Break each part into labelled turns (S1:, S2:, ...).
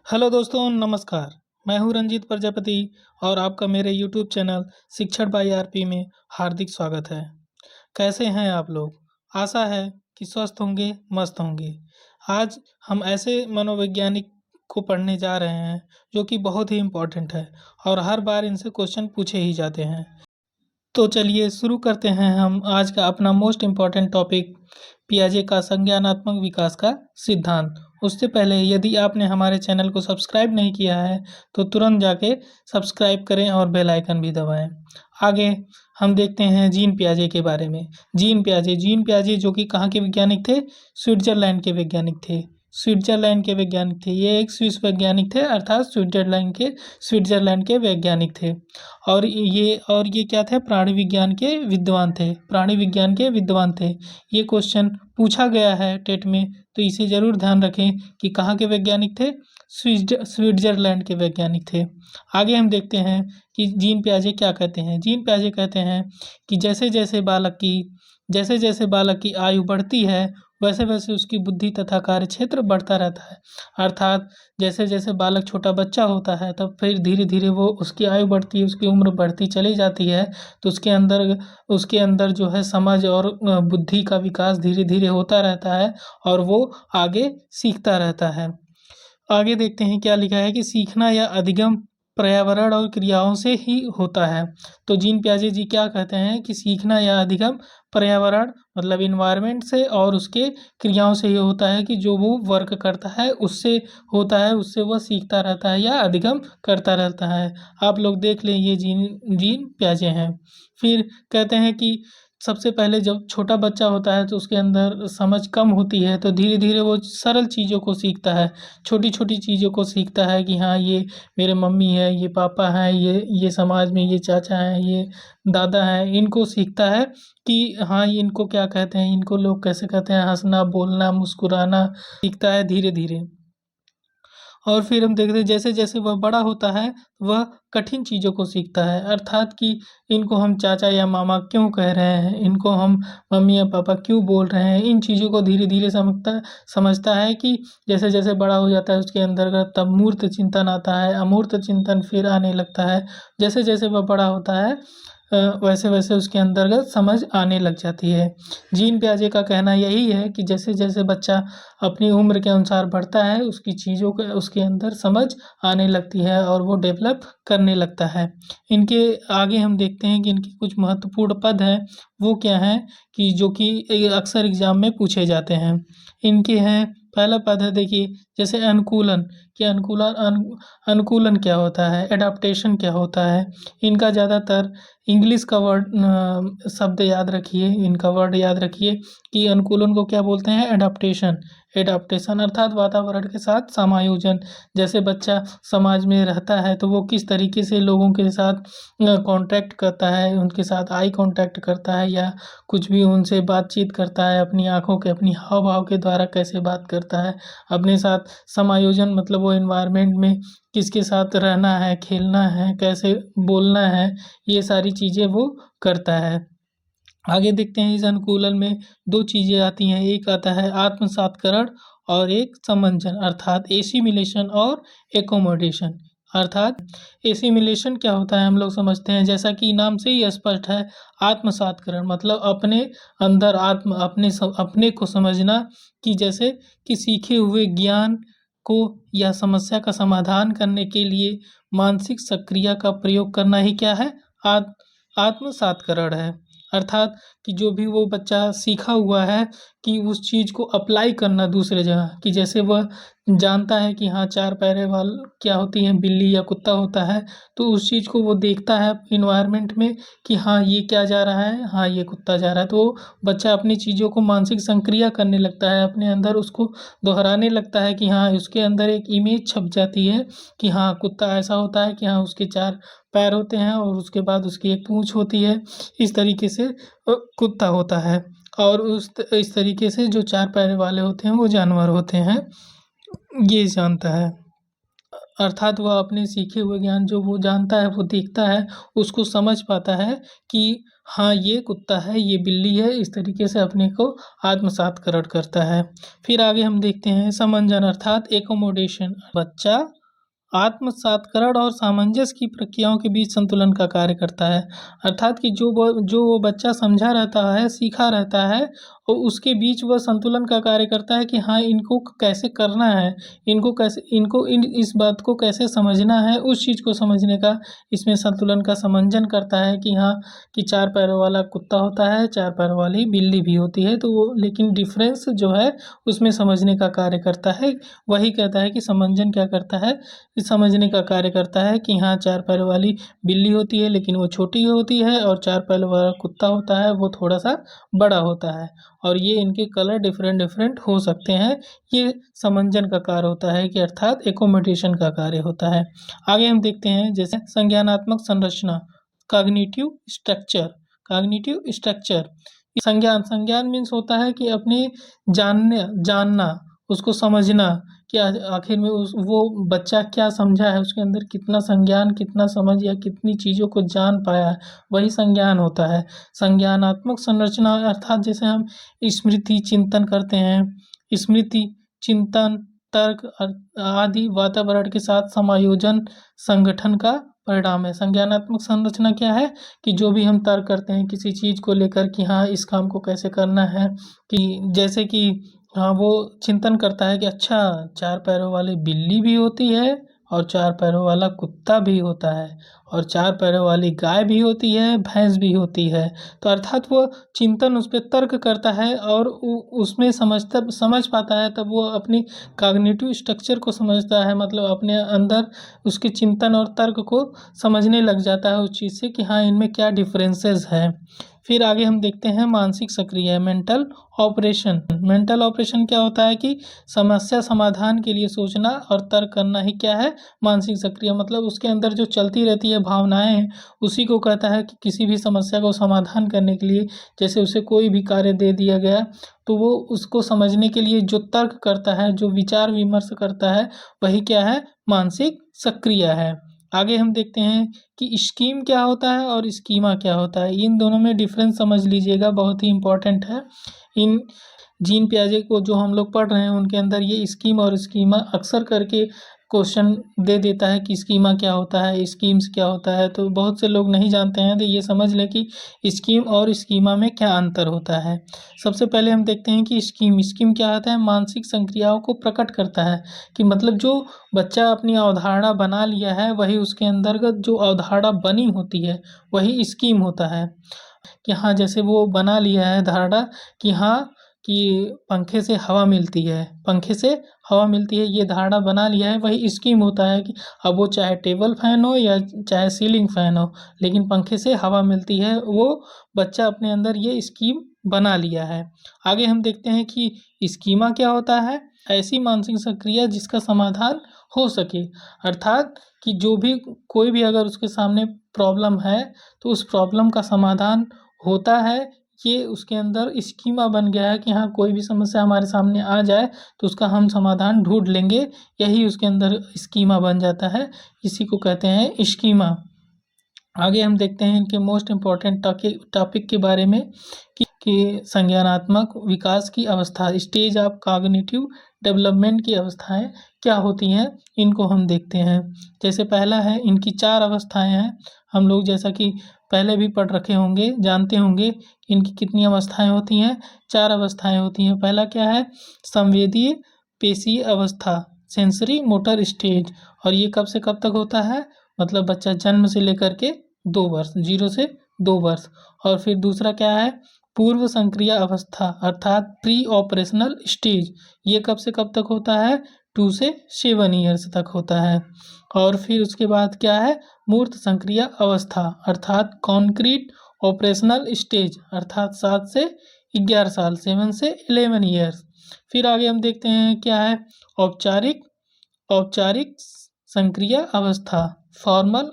S1: Hello दोस्तों, नमस्कार। मैं हूँ रंजीत प्रजापति और आपका मेरे यूट्यूब चैनल शिक्षण बाई आरपी में हार्दिक स्वागत है। कैसे हैं आप लोग? आशा है कि स्वस्थ होंगे, मस्त होंगे। आज हम ऐसे मनोवैज्ञानिक को पढ़ने जा रहे हैं जो कि बहुत ही इम्पोर्टेंट है और हर बार इनसे क्वेश्चन पूछे ही जाते हैं। तो चलिए शुरू करते हैं हम आज का अपना मोस्ट इम्पॉर्टेंट टॉपिक पियाजे का संज्ञानात्मक विकास का सिद्धांत। उससे पहले यदि आपने हमारे चैनल को सब्सक्राइब नहीं किया है तो तुरंत जाके सब्सक्राइब करें और बेल आइकन भी दबाएं। आगे हम देखते हैं जीन पियाजे के बारे में। जीन पियाजे जो कि कहाँ के वैज्ञानिक थे? स्विट्जरलैंड के वैज्ञानिक थे। स्विट्जरलैंड के वैज्ञानिक थे। ये एक स्विस वैज्ञानिक थे, अर्थात स्विट्जरलैंड के वैज्ञानिक थे। और ये क्या थे? प्राणी विज्ञान के विद्वान थे। प्राणी विज्ञान के विद्वान थे। ये क्वेश्चन पूछा गया है टेट में, तो इसे ज़रूर ध्यान रखें कि कहाँ के वैज्ञानिक थे? स्विट्जरलैंड के वैज्ञानिक थे। आगे हम देखते हैं कि जीन पियाजे क्या कहते हैं। जीन पियाजे कहते हैं कि जैसे जैसे बालक की आयु बढ़ती है वैसे वैसे उसकी बुद्धि तथा कार्यक्षेत्र बढ़ता रहता है। अर्थात जैसे जैसे बालक छोटा बच्चा होता है तब फिर धीरे धीरे वो उसकी आयु बढ़ती है, उसकी उम्र बढ़ती चली जाती है, तो उसके अंदर जो है समझ और बुद्धि का विकास धीरे धीरे होता रहता है और वो आगे सीखता रहता है। आगे देखते हैं क्या लिखा है कि सीखना या अधिगम पर्यावरण और क्रियाओं से ही होता है। तो जीन पियाजे जी क्या कहते हैं कि सीखना या अधिगम पर्यावरण मतलब इन्वायरमेंट से और उसके क्रियाओं से ही होता है, कि जो वो वर्क करता है उससे होता है, उससे वह सीखता रहता है या अधिगम करता रहता है। आप लोग देख लें, ये जीन जीन पियाजे हैं। फिर कहते हैं कि सबसे पहले जब छोटा बच्चा होता है तो उसके अंदर समझ कम होती है, तो धीरे धीरे वो सरल चीज़ों को सीखता है, छोटी छोटी चीज़ों को सीखता है कि हाँ, ये मेरे मम्मी है, ये पापा हैं, ये समाज में ये चाचा हैं, ये दादा हैं, इनको सीखता है कि हाँ, ये इनको क्या कहते हैं, इनको लोग कैसे कहते हैं। हंसना, बोलना, मुस्कुराना सीखता है धीरे धीरे। और फिर हम देखते हैं जैसे जैसे वह बड़ा होता है वह कठिन चीज़ों को सीखता है, अर्थात कि इनको हम चाचा या मामा क्यों कह रहे हैं, इनको हम मम्मी या पापा क्यों बोल रहे हैं, इन चीज़ों को धीरे धीरे समझता है कि जैसे जैसे बड़ा हो जाता है उसके अंतर्गत तब मूर्त चिंतन आता है, अमूर्त चिंतन फिर आने लगता है। जैसे जैसे वह बड़ा होता है वैसे वैसे उसके अंतर्गत समझ आने लग जाती है। जीन पियाजे का कहना यही है कि जैसे जैसे बच्चा अपनी उम्र के अनुसार बढ़ता है उसकी चीज़ों को उसके अंदर समझ आने लगती है और वो डेवलप करने लगता है। इनके आगे हम देखते हैं कि इनके कुछ महत्वपूर्ण पद हैं, वो क्या हैं कि जो कि अक्सर एग्जाम में पूछे जाते हैं। इनके हैं, पहला पद है देखिए, जैसे अनुकूलन, कि अनुकूलन क्या होता है, एडाप्टेशन क्या होता है। इनका ज़्यादातर इंग्लिश का शब्द याद रखिए, इनका वर्ड याद रखिए कि अनुकूलन को क्या बोलते हैं? एडाप्टेशन। एडाप्टेशन अर्थात वातावरण के साथ समायोजन। जैसे बच्चा समाज में रहता है तो वो किस तरीके से लोगों के साथ कांटेक्ट करता है, उनके साथ आई कांटेक्ट करता है या कुछ भी उनसे बातचीत करता है, अपनी आँखों के, अपनी हाव भाव के द्वारा कैसे बात करता है अपने साथ। समायोजन मतलब वो एनवायरनमेंट में किसके साथ रहना है, खेलना है, कैसे बोलना है, ये सारी चीज़ें वो करता है। आगे देखते हैं, इस अनुकूलन में दो चीज़ें आती हैं, एक आता है आत्मसातकरण और एक समंजन, अर्थात एसिमिलेशन और एकोमोडेशन। अर्थात एसिमिलेशन क्या होता है हम लोग समझते हैं, जैसा कि नाम से ही स्पष्ट है। आत्मसातकरण मतलब अपने अंदर अपने को समझना, कि जैसे कि सीखे हुए ज्ञान को या समस्या का समाधान करने के लिए मानसिक सक्रिया का प्रयोग करना ही क्या है? आत्म आत्मसातकरण है। अर्थात कि जो भी वो बच्चा सीखा हुआ है कि उस चीज़ को अप्लाई करना दूसरे जगह, कि जैसे वह जानता है कि हाँ, चार पैरे वाल क्या होती हैं, बिल्ली या कुत्ता होता है, तो उस चीज़ को वो देखता है इन्वायरमेंट में कि हाँ, ये क्या जा रहा है, हाँ, ये कुत्ता जा रहा है, तो वो बच्चा अपनी चीज़ों को मानसिक संक्रिया करने लगता है, अपने अंदर उसको दोहराने लगता है कि हाँ, उसके अंदर एक इमेज छप जाती है कि हाँ, कुत्ता ऐसा होता है, कि हाँ, उसके चार पैर होते हैं और उसके बाद उसकी एक पूँछ होती है, इस तरीके से कुत्ता होता है। और इस तरीके से जो चार पैर वाले होते हैं वो जानवर होते हैं, ये जानता है। अर्थात वह अपने सीखे हुए ज्ञान जो वो जानता है, वो देखता है, उसको समझ पाता है कि हाँ, ये कुत्ता है, ये बिल्ली है, इस तरीके से अपने को आत्मसातकरण करता है। फिर आगे हम देखते हैं समंजन अर्थात एकोमोडेशन। बच्चा आत्मसात्करण और सामंजस्य की प्रक्रियाओं के बीच संतुलन का कार्य करता है। अर्थात कि जो वो बच्चा समझा रहता है, सीखा रहता है और उसके बीच वह संतुलन का कार्य करता है कि हाँ, इनको कैसे करना है, इनको इस बात को कैसे समझना है, उस चीज़ को समझने का इसमें संतुलन का समंजन करता है कि हाँ, कि 4 पैरों वाला कुत्ता होता है, 4 पैरों वाली बिल्ली भी होती है, तो वो लेकिन डिफ़रेंस जो है उसमें समझने का कार्य करता है। वही कहता है कि समंजन क्या करता है, समझने का कार्य करता है कि हाँ, 4 पैरों वाली बिल्ली होती है लेकिन वो छोटी होती है और 4 पैरों वाला कुत्ता होता है वो थोड़ा-सा बड़ा होता है और ये इनके कलर डिफरेंट डिफरेंट हो सकते हैं। ये समंजन का कार्य होता है कि अर्थात एक्कोमोडेशन का कार्य होता है। आगे हम देखते हैं जैसे संज्ञानात्मक संरचना, कॉग्निटिव स्ट्रक्चर। कॉग्निटिव स्ट्रक्चर संज्ञान संज्ञान मीन्स होता है कि अपने जानना, उसको समझना कि आखिर में उस वो बच्चा क्या समझा है, उसके अंदर कितना संज्ञान, कितना समझ या कितनी चीज़ों को जान पाया है, वही संज्ञान होता है। संज्ञानात्मक संरचना अर्थात जैसे हम स्मृति चिंतन करते हैं, स्मृति चिंतन तर्क आदि वातावरण के साथ समायोजन संगठन का परिणाम है। संज्ञानात्मक संरचना क्या है कि जो भी हम तर्क करते हैं किसी चीज़ को लेकर कि हाँ, इस काम को कैसे करना है, कि जैसे कि हाँ, वो चिंतन करता है कि अच्छा, 4 पैरों वाली बिल्ली भी होती है और 4 पैरों वाला कुत्ता भी होता है और 4 पैरों वाली गाय भी होती है, भैंस भी होती है। तो अर्थात वो चिंतन उस पे तर्क करता है और उसमें समझ पाता है, तब वो अपनी कॉग्निटिव स्ट्रक्चर को समझता है, मतलब अपने अंदर उसके चिंतन और तर्क को समझने लग जाता है उस चीज़ से कि हाँ, इनमें क्या डिफरेंसेस हैं। फिर आगे हम देखते हैं मानसिक सक्रिय, मेंटल ऑपरेशन। मेंटल ऑपरेशन क्या होता है कि समस्या समाधान के लिए सोचना और तर्क करना ही क्या है, मानसिक सक्रिय, मतलब उसके अंदर जो चलती रहती है भावनाएं हैं, उसी को कहता है कि किसी भी समस्या को समाधान करने के लिए, जैसे उसे कोई भी कार्य दे दिया गया तो वो उसको समझने के लिए जो तर्क करता है, जो विचार विमर्श करता है, वही क्या है, मानसिक सक्रिय है। आगे हम देखते हैं कि स्कीम क्या होता है और स्कीमा क्या होता है। इन दोनों में डिफरेंस समझ लीजिएगा, बहुत ही इम्पोर्टेंट है। इन जीन पियाजे को जो हम लोग पढ़ रहे हैं उनके अंदर ये स्कीम और स्कीमा अक्सर करके क्वेश्चन दे देता है कि स्कीमा क्या होता है, स्कीम्स क्या होता है, तो बहुत से लोग नहीं जानते हैं, तो ये समझ लें कि स्कीम और स्कीमा में क्या अंतर होता है। सबसे पहले हम देखते हैं कि स्कीम क्या होता है, मानसिक संक्रियाओं को प्रकट करता है कि मतलब जो बच्चा अपनी अवधारणा बना लिया है वही उसके अंतर्गत जो अवधारणा बनी होती है वही स्कीम होता है। कि हाँ, जैसे वो बना लिया है धारणा कि हाँ, कि पंखे से हवा मिलती है, ये धारणा बना लिया है, वही स्कीम होता है कि अब वो चाहे टेबल फैन हो या चाहे सीलिंग फैन हो, लेकिन पंखे से हवा मिलती है, वो बच्चा अपने अंदर ये स्कीम बना लिया है। आगे हम देखते हैं कि स्कीमा क्या होता है, ऐसी मानसिक सक्रिया जिसका समाधान हो सके, अर्थात कि जो भी कोई भी अगर उसके सामने प्रॉब्लम है तो उस प्रॉब्लम का समाधान होता है। ये उसके अंदर स्कीमा बन गया है कि हाँ, कोई भी समस्या हमारे सामने आ जाए तो उसका हम समाधान ढूंढ लेंगे, यही उसके अंदर स्कीमा बन जाता है, इसी को कहते हैं स्कीमा। आगे हम देखते हैं इनके मोस्ट इम्पॉर्टेंट टॉपिक के बारे में कि संज्ञानात्मक विकास की अवस्था, स्टेज ऑफ कॉग्निटिव डेवलपमेंट की अवस्थाएं क्या होती हैं, इनको हम देखते हैं। जैसे पहला है, इनकी 4 अवस्थाएं हैं। हम लोग जैसा कि पहले भी पढ़ रखे होंगे, जानते होंगे कि इनकी कितनी अवस्थाएं होती हैं, 4 अवस्थाएं होती हैं। पहला क्या है, संवेदीय पेशीय अवस्था, सेंसरी मोटर स्टेज, और ये कब से कब तक होता है, मतलब बच्चा जन्म से लेकर के 2 वर्ष, 0 से 2 वर्ष। और फिर दूसरा क्या है, पूर्व संक्रिया अवस्था अर्थात प्री ऑपरेशनल स्टेज, ये कब से कब तक होता है, 2 से 7 ईयर्स तक होता है। और फिर उसके बाद क्या है, मूर्त संक्रिया अवस्था अर्थात कॉन्क्रीट ऑपरेशनल स्टेज, अर्थात 7 से 11 साल, 7 से 11 ईयर्स। फिर आगे हम देखते हैं क्या है, औपचारिक औपचारिक संक्रिया अवस्था, फॉर्मल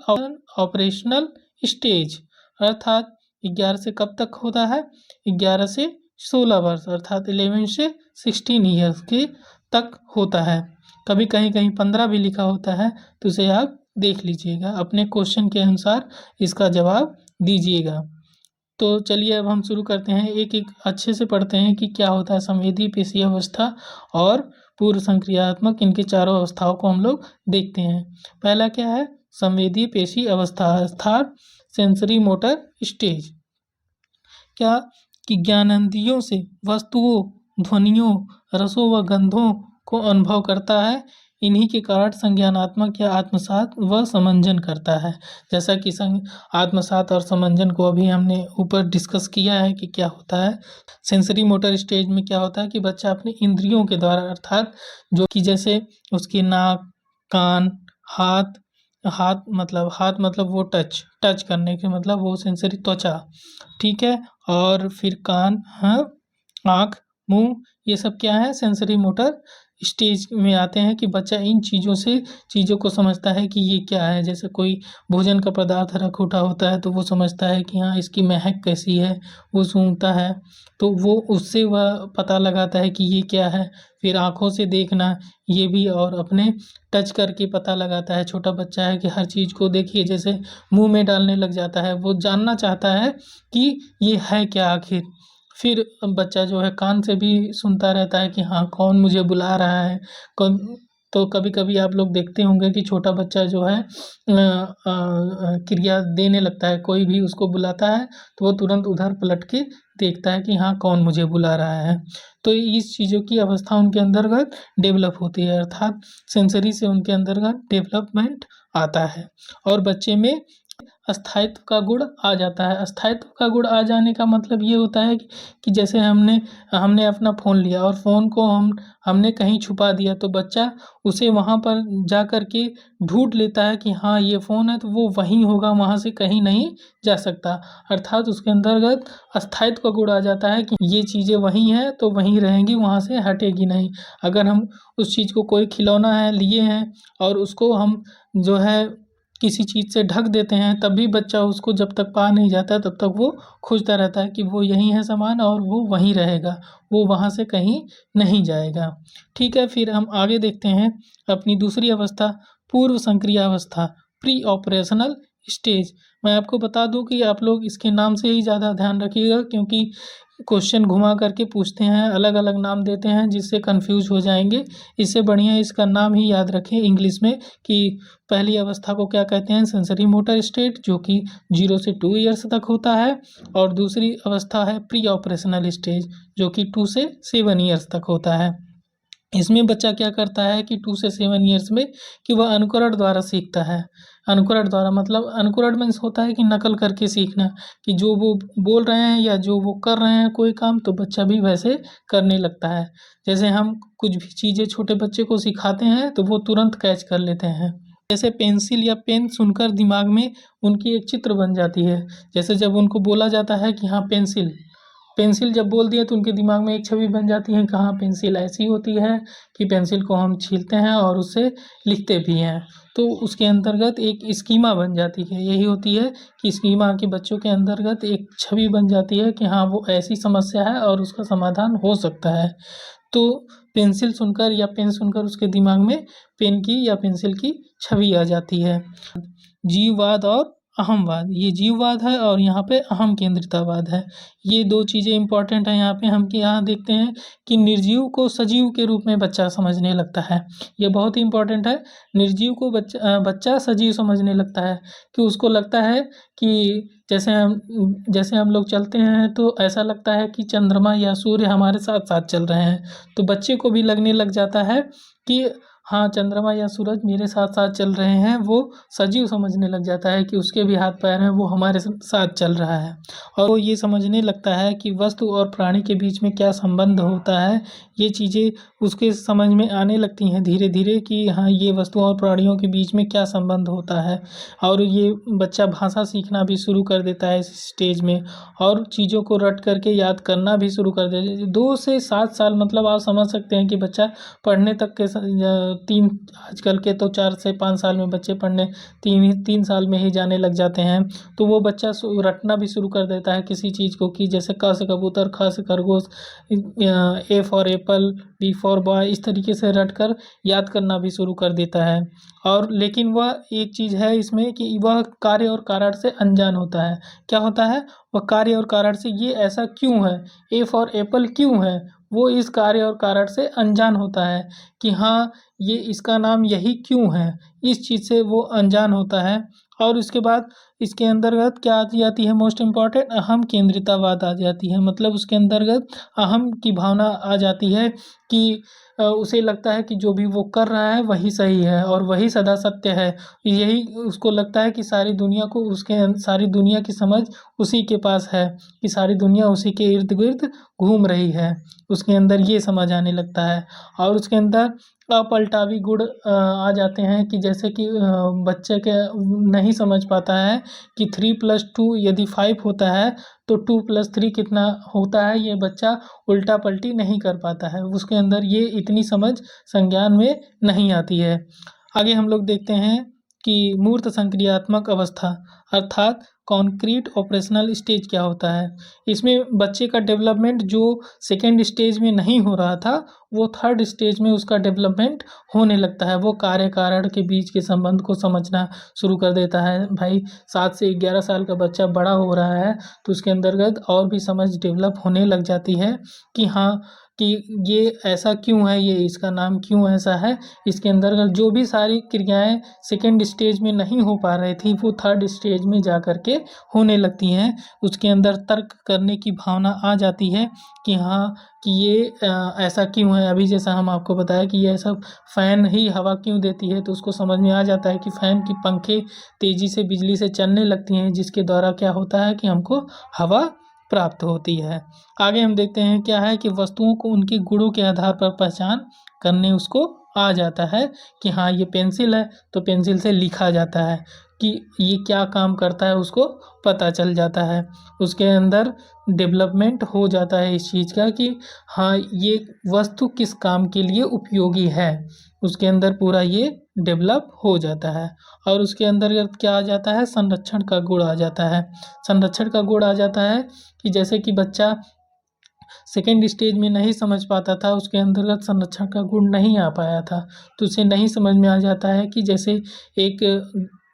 S1: ऑपरेशनल स्टेज, अर्थात 11 से कब तक होता है, 11 से 16 वर्ष, अर्थात 11 से 16 ईयर्स के तक होता है। कभी कहीं कहीं 15 भी लिखा होता है, तो उसे आप देख लीजिएगा, अपने क्वेश्चन के अनुसार इसका जवाब दीजिएगा। तो चलिए अब हम शुरू करते हैं, एक एक अच्छे से पढ़ते हैं कि क्या होता है संवेदी पेशीय अवस्था और पूर्व संक्रियात्मक, इनके चारों अवस्थाओं को हम लोग देखते हैं। पहला क्या है? संवेदी पेशी अवस्था अर्थात सेंसरी मोटर स्टेज। क्या? कि ज्ञानेंद्रियों से वस्तुओं, ध्वनियों, रसों व गंधों को अनुभव करता है। इन्हीं के कारण संज्ञानात्मक या आत्मसात व समंजन करता है। जैसा कि आत्मसात और समंजन को अभी हमने ऊपर डिस्कस किया है कि क्या होता है। सेंसरी मोटर स्टेज में क्या होता है कि बच्चा अपने इंद्रियों के द्वारा अर्थात जो कि जैसे उसकी नाक, कान, हाथ, हाथ मतलब वो टच करने के मतलब वो सेंसरी त्वचा, ठीक है। और फिर कान, हाँ, आँख, मुंह, ये सब क्या है? सेंसरी मोटर स्टेज में आते हैं कि बच्चा इन चीज़ों को समझता है कि ये क्या है। जैसे कोई भोजन का पदार्थ रख उठा होता है तो वो समझता है कि हाँ, इसकी महक कैसी है, वो सूंघता है तो वो उससे वह पता लगाता है कि ये क्या है। फिर आँखों से देखना, ये भी, और अपने टच करके पता लगाता है। छोटा बच्चा है कि हर चीज़ को देखिए जैसे मुंह में डालने लग जाता है, वो जानना चाहता है कि ये है क्या आखिर। फिर बच्चा जो है कान से भी सुनता रहता है कि हाँ, कौन मुझे बुला रहा है, कौन। तो कभी कभी आप लोग देखते होंगे कि छोटा बच्चा जो है क्रिया देने लगता है, कोई भी उसको बुलाता है तो वो तुरंत उधर पलट के देखता है कि हाँ, कौन मुझे बुला रहा है। तो इस चीज़ों की अवस्था उनके अंतर्गत डेवलप होती है, अर्थात सेंसरी से उनके अंतर्गत डेवलपमेंट आता है। और बच्चे में स्थायित्व का गुण आ जाता है। स्थायित्व का गुण आ जाने का मतलब ये होता है कि जैसे हमने अपना फ़ोन लिया और फ़ोन को हमने कहीं छुपा दिया तो बच्चा उसे वहाँ पर जा कर के ढूँढ लेता है कि हाँ, ये फ़ोन है तो वो वहीं होगा, वहाँ से कहीं नहीं जा सकता। अर्थात उसके अंतर्गत स्थायित्व का गुण आ जाता है कि ये चीज़ें वहीं हैं तो वहीं रहेंगी, वहाँ से हटेगी नहीं। अगर हम उस चीज़ को, कोई खिलौना है लिए हैं और उसको हम जो है किसी चीज़ से ढक देते हैं तब भी बच्चा उसको जब तक पा नहीं जाता तब तक वो खोजता रहता है कि वो यहीं है सामान और वो वहीं रहेगा, वो वहाँ से कहीं नहीं जाएगा। ठीक है, फिर हम आगे देखते हैं अपनी दूसरी अवस्था, पूर्व संक्रिया अवस्था, प्री ऑपरेशनल स्टेज। मैं आपको बता दूं कि आप लोग इसके नाम से ही ज़्यादा ध्यान रखिएगा क्योंकि क्वेश्चन घुमा करके पूछते हैं, अलग अलग नाम देते हैं जिससे कंफ्यूज हो जाएंगे। इससे बढ़िया इसका नाम ही याद रखें इंग्लिश में कि पहली अवस्था को क्या कहते हैं? सेंसरी मोटर स्टेट, जो कि 0 से 2 ईयर्स तक होता है। और दूसरी अवस्था है प्री ऑपरेशनल स्टेज, जो कि 2 से 7 ईयर्स तक होता है। इसमें बच्चा क्या करता है कि 2 से 7 ईयर्स में कि वह अनुकरण द्वारा सीखता है। अनुकरण द्वारा मतलब अनुकरण मीन्स होता है कि नकल करके सीखना, कि जो वो बोल रहे हैं या जो वो कर रहे हैं कोई काम तो बच्चा भी वैसे करने लगता है। जैसे हम कुछ भी चीज़ें छोटे बच्चे को सिखाते हैं तो वो तुरंत कैच कर लेते हैं। जैसे पेंसिल या पेन सुनकर दिमाग में उनकी एक चित्र बन जाती है। जैसे जब उनको बोला जाता है कि हाँ, पेंसिल, पेंसिल जब बोल दिया तो उनके दिमाग में एक छवि बन जाती है कि हाँ, पेंसिल ऐसी होती है कि पेंसिल को हम छीलते हैं और उससे लिखते भी हैं। तो उसके अंतर्गत एक स्कीमा बन जाती है, यही होती है कि स्कीमा के बच्चों के अंतर्गत एक छवि बन जाती है कि हाँ, वो ऐसी समस्या है और उसका समाधान हो सकता है। तो पेंसिल सुनकर या पेन सुनकर उसके दिमाग में पेन की या पेंसिल की छवि आ जाती है। जीववाद और अहमवाद, ये जीववाद है और यहाँ पे अहम केंद्रितावाद है। ये दो चीज़ें इंपॉर्टेंट हैं यहाँ पे। हम कि यहाँ देखते हैं कि निर्जीव को सजीव के रूप में बच्चा समझने लगता है, ये बहुत ही इंपॉर्टेंट है। निर्जीव को बच्चा सजीव समझने लगता है कि उसको लगता है कि जैसे हम लोग चलते हैं तो ऐसा लगता है कि चंद्रमा या सूर्य हमारे साथ साथ चल रहे हैं। तो बच्चे को भी लगने लग जाता है कि हाँ, चंद्रमा या सूरज मेरे साथ साथ चल रहे हैं। वो सजीव समझने लग जाता है कि उसके भी हाथ पैर हैं, वो हमारे साथ चल रहा है। और वो ये समझने लगता है कि वस्तु और प्राणी के बीच में क्या संबंध होता है। ये चीज़ें उसके समझ में आने लगती हैं धीरे धीरे कि हाँ, ये वस्तुओं और प्राणियों के बीच में क्या संबंध होता है। और ये बच्चा भाषा सीखना भी शुरू कर देता है इस स्टेज में, और चीज़ों को रट करके याद करना भी शुरू कर देता है। 2 से 7 साल मतलब आप समझ सकते हैं कि बच्चा पढ़ने तक के तीन, आजकल के तो 4 से 5 साल में बच्चे पढ़ने 3 साल में ही जाने लग जाते हैं। तो वो बच्चा रटना भी शुरू कर देता है किसी चीज़ को, कि जैसे क से कबूतर, ख से खरगोश, A for apple, B for boy, इस तरीके से रट कर याद करना भी शुरू कर देता है। और लेकिन वह एक चीज़ है इसमें कि वह कार्य और कारण से अनजान होता है। क्या होता है? वह कार्य और कारण से, ये ऐसा क्यों है, ए फॉर एप्पल क्यों है, वो इस कार्य और कारण से अनजान होता है कि हाँ, ये इसका नाम यही क्यों है, इस चीज़ से वो अनजान होता है। और उसके बाद इसके अंतर्गत क्या आती जाती है, मोस्ट इम्पॉर्टेंट अहम केंद्रितावाद आ जाती है। मतलब उसके अंतर्गत अहम की भावना आ जाती है कि उसे लगता है कि जो भी वो कर रहा है वही सही है और वही सदा सत्य है। यही उसको लगता है कि सारी दुनिया को सारी दुनिया की समझ उसी के पास है, कि सारी दुनिया उसी के इर्द गिर्द घूम रही है। उसके अंदर ये समझ आने लगता है। और उसके अंदर अपलटावी गुण आ जाते हैं कि जैसे कि बच्चे के नहीं समझ पाता है कि 3+2 यदि 5 होता है तो 2+3 कितना होता है, ये बच्चा उल्टा पलटी नहीं कर पाता है। उसके अंदर ये इतनी समझ संज्ञान में नहीं आती है। आगे हम लोग देखते हैं कि मूर्त संक्रियात्मक अवस्था अर्थात कॉन्क्रीट ऑपरेशनल स्टेज क्या होता है। इसमें बच्चे का डेवलपमेंट जो सेकेंड स्टेज में नहीं हो रहा था, वो थर्ड स्टेज में उसका डेवलपमेंट होने लगता है। वो कार्य कारण के बीच के संबंध को समझना शुरू कर देता है। भाई 7 से 11 साल का बच्चा बड़ा हो रहा है तो उसके अंतर्गत और भी समझ डेवलप होने लग जाती है कि हाँ, कि ये ऐसा क्यों है, ये इसका नाम क्यों ऐसा है। इसके अंतर्गत जो भी सारी क्रियाएं सेकेंड स्टेज में नहीं हो पा रही थी वो थर्ड स्टेज में जा कर के होने लगती हैं। उसके अंदर तर्क करने की भावना आ जाती है कि हाँ, कि ये ऐसा क्यों है। अभी जैसा हम आपको बताया कि ये सब फ़ैन ही हवा क्यों देती है, तो उसको समझ में आ जाता है कि फ़ैन की पंखे तेज़ी से बिजली से चलने लगती हैं, जिसके द्वारा क्या होता है कि हमको हवा प्राप्त होती है। आगे हम देखते हैं क्या है कि वस्तुओं को उनके गुणों के आधार पर पहचान करने उसको आ जाता है कि हाँ, ये पेंसिल है तो पेंसिल से लिखा जाता है, कि ये क्या काम करता है उसको पता चल जाता है। उसके अंदर डेवलपमेंट हो जाता है इस चीज़ का कि हाँ, ये वस्तु किस काम के लिए उपयोगी है। उसके अंदर पूरा ये डेवलप हो जाता है। और उसके अंतर्गत क्या आ जाता है, संरक्षण का गुण आ जाता है। संरक्षण का गुण आ जाता है कि जैसे कि बच्चा सेकेंड स्टेज में नहीं समझ पाता था, उसके अंतर्गत संरक्षण का गुण नहीं आ पाया था, तो उसे नहीं समझ में आ जाता है कि जैसे एक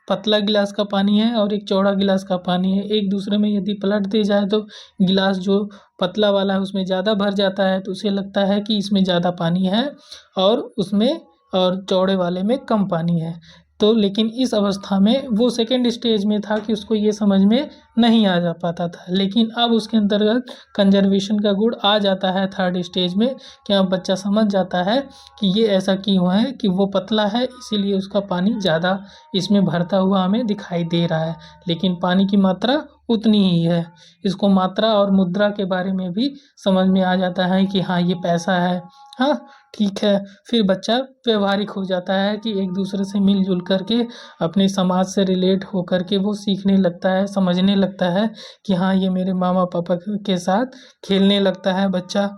S1: पतला गिलास का पानी है और एक चौड़ा गिलास का पानी है, एक दूसरे में यदि पलट दी जाए तो गिलास जो पतला वाला है उसमें ज़्यादा भर जाता है, तो उसे लगता है कि इसमें ज़्यादा पानी है और चौड़े वाले में कम पानी है। तो लेकिन इस अवस्था में वो सेकेंड स्टेज में था कि उसको ये समझ में नहीं आ जा पाता था, लेकिन अब उसके अंतर्गत कंजर्वेशन का गुण आ जाता है थर्ड स्टेज में, कि अब बच्चा समझ जाता है कि ये ऐसा क्यों है कि वो पतला है इसीलिए उसका पानी ज़्यादा इसमें भरता हुआ हमें दिखाई दे रहा है, लेकिन पानी की मात्रा उतनी ही है। इसको मात्रा और मुद्रा के बारे में भी समझ में आ जाता है कि हाँ, ये पैसा है। हाँ, ठीक है। फिर बच्चा व्यवहारिक हो जाता है कि एक दूसरे से मिलजुल करके अपने समाज से रिलेट होकर के वो सीखने लगता है, समझने लगता है कि हाँ, ये मेरे मामा पापा के साथ खेलने लगता है बच्चा,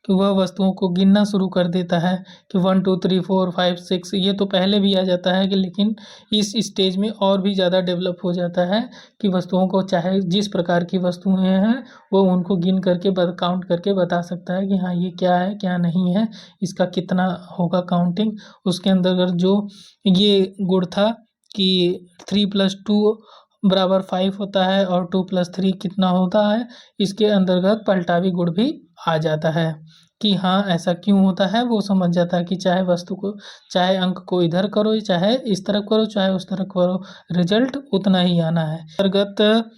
S1: कि वह वस्तुओं को गिनना शुरू कर देता है कि 1 2 3 4 5 6। ये तो पहले भी आ जाता है कि लेकिन इस स्टेज में और भी ज़्यादा डेवलप हो जाता है कि वस्तुओं को चाहे जिस प्रकार की वस्तुएं हैं वो उनको गिन करके काउंट करके बता सकता है कि हाँ, ये क्या है क्या नहीं है, इसका कितना होगा काउंटिंग। उसके अंतर्गत जो ये गुण था कि 3+2 बराबर 5 होता है और 2+3 कितना होता है, इसके अंतर्गत पलटावी गुण भी आ जाता है कि हाँ, ऐसा क्यों होता है। वो समझ जाता है कि चाहे अंक को इधर करो, चाहे इस तरफ करो, चाहे उस तरफ करो, रिजल्ट उतना ही आना है। अंतर्गत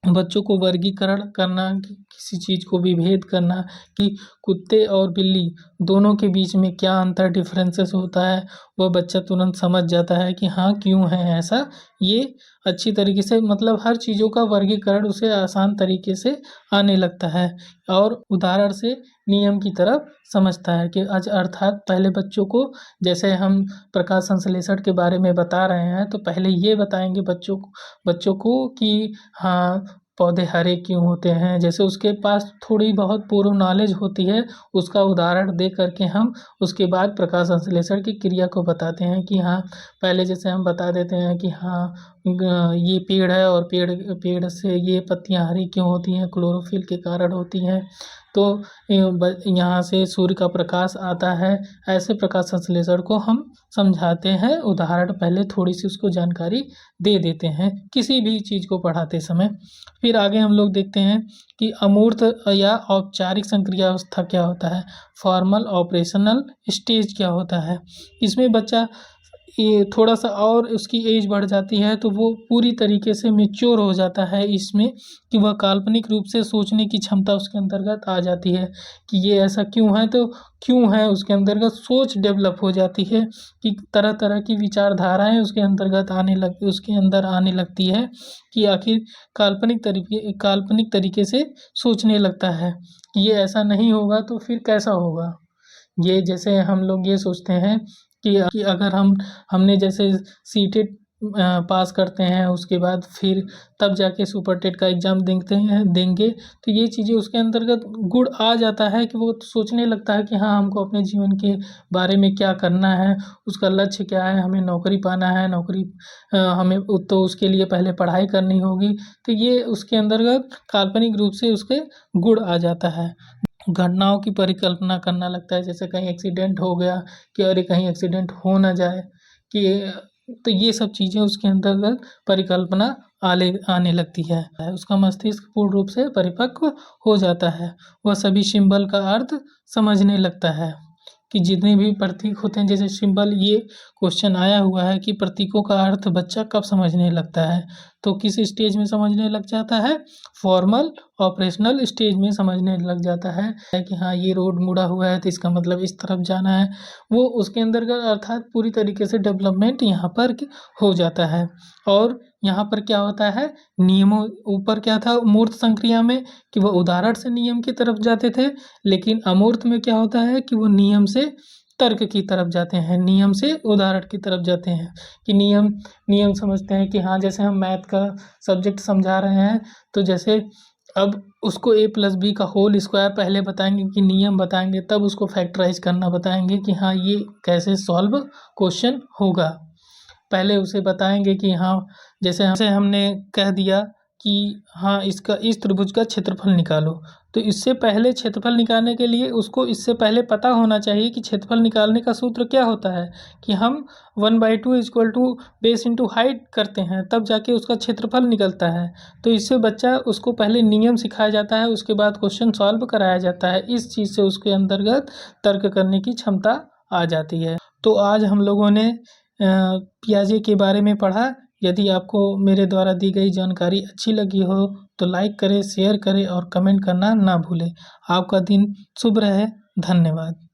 S1: बच्चों को वर्गीकरण करना, किसी चीज़ को विभेद करना कि कुत्ते और बिल्ली दोनों के बीच में क्या अंतर डिफरेंसेस होता है, वह बच्चा तुरंत समझ जाता है कि हाँ, क्यों है ऐसा। ये अच्छी तरीके से मतलब हर चीज़ों का वर्गीकरण उसे आसान तरीके से आने लगता है और उदाहरण से नियम की तरफ समझता है कि आज अर्थात पहले बच्चों को, जैसे हम प्रकाश संश्लेषण के बारे में बता रहे हैं, तो पहले ये बताएंगे बच्चों को कि हाँ, पौधे हरे क्यों होते हैं। जैसे उसके पास थोड़ी बहुत पूर्व नॉलेज होती है, उसका उदाहरण दे करके हम उसके बाद प्रकाश संश्लेषण की क्रिया को बताते हैं कि हाँ, पहले जैसे हम बता देते हैं कि हाँ, ये पेड़ है और पेड़ पेड़ से ये पत्तियाँ हरी क्यों होती हैं, क्लोरोफिल के कारण होती हैं। तो यहाँ से सूर्य का प्रकाश आता है। ऐसे प्रकाश संश्लेषण को हम समझाते हैं, उदाहरण पहले थोड़ी सी उसको जानकारी दे देते हैं किसी भी चीज़ को पढ़ाते समय। फिर आगे हम लोग देखते हैं कि अमूर्त या औपचारिक संक्रियावस्था क्या होता है, फॉर्मल ऑपरेशनल स्टेज क्या होता है। इसमें बच्चा ये थोड़ा सा और उसकी एज बढ़ जाती है तो वो पूरी तरीके से मैच्योर हो जाता है इसमें, कि वह काल्पनिक रूप से सोचने की क्षमता उसके अंतर्गत आ जाती है कि ये ऐसा क्यों है, तो क्यों है उसके अंतर्गत सोच डेवलप हो जाती है कि तरह तरह की विचारधाराएं उसके अंतर्गत उसके अंदर आने लगती है कि आखिर काल्पनिक तरीके से सोचने लगता है कि ये ऐसा नहीं होगा तो फिर कैसा होगा। ये जैसे हम लोग ये सोचते हैं कि अगर हमने जैसे सीटेट पास करते हैं उसके बाद फिर तब जाके सुपर टेट का एग्ज़ाम देंगे तो ये चीज़ें उसके अंतर्गत गुण आ जाता है कि वो सोचने लगता है कि हाँ, हमको अपने जीवन के बारे में क्या करना है, उसका लक्ष्य क्या है, हमें नौकरी पाना है, हमें तो उसके लिए पहले पढ़ाई करनी होगी। तो ये उसके अंतर्गत काल्पनिक रूप से उसके गुण आ जाता है। घटनाओं की परिकल्पना करना लगता है, जैसे कहीं एक्सीडेंट हो गया कि अरे कहीं एक्सीडेंट हो ना जाए, कि तो ये सब चीज़ें उसके अंतर्गत परिकल्पना आने लगती है। उसका मस्तिष्क पूर्ण रूप से परिपक्व हो जाता है, वह सभी सिंबल का अर्थ समझने लगता है कि जितने भी प्रतीक होते हैं, जैसे सिंबल, ये क्वेश्चन आया हुआ है कि प्रतीकों का अर्थ बच्चा कब समझने लगता है, तो किस स्टेज में समझने लग जाता है, फॉर्मल ऑपरेशनल स्टेज में समझने लग जाता है कि हाँ, ये रोड मुड़ा हुआ है तो इसका मतलब इस तरफ जाना है। वो उसके अंतर्गत अर्थात पूरी तरीके से डेवलपमेंट यहाँ पर हो जाता है। और यहाँ पर क्या होता है, नियमों, ऊपर क्या था मूर्त संक्रिया में कि वह उदाहरण से नियम की तरफ जाते थे, लेकिन अमूर्त में क्या होता है कि वो नियम से तर्क की तरफ जाते हैं, नियम से उदाहरण की तरफ जाते हैं कि नियम समझते हैं कि हाँ, जैसे हम मैथ का सब्जेक्ट समझा रहे हैं तो जैसे अब उसको a+b का होल स्क्वायर पहले बताएंगे कि नियम बताएंगे, तब उसको फैक्टराइज करना बताएंगे कि हाँ, ये कैसे सॉल्व क्वेश्चन होगा। पहले उसे बताएंगे कि हाँ, जैसे हमने कह दिया कि हाँ, इसका इस त्रिभुज का क्षेत्रफल निकालो, तो इससे पहले क्षेत्रफल निकालने के लिए उसको इससे पहले पता होना चाहिए कि क्षेत्रफल निकालने का सूत्र क्या होता है, कि हम 1/2 = बेस इंटू हाइट करते हैं, तब जाके उसका क्षेत्रफल निकलता है। तो इससे बच्चा उसको पहले नियम सिखाया जाता है, उसके बाद क्वेश्चन सॉल्व कराया जाता है। इस चीज़ से उसके अंतर्गत तर्क करने की क्षमता आ जाती है। तो आज हम लोगों ने पियाजे के बारे में पढ़ा। यदि आपको मेरे द्वारा दी गई जानकारी अच्छी लगी हो तो लाइक करें, शेयर करें और कमेंट करना ना भूलें। आपका दिन शुभ रहे। धन्यवाद।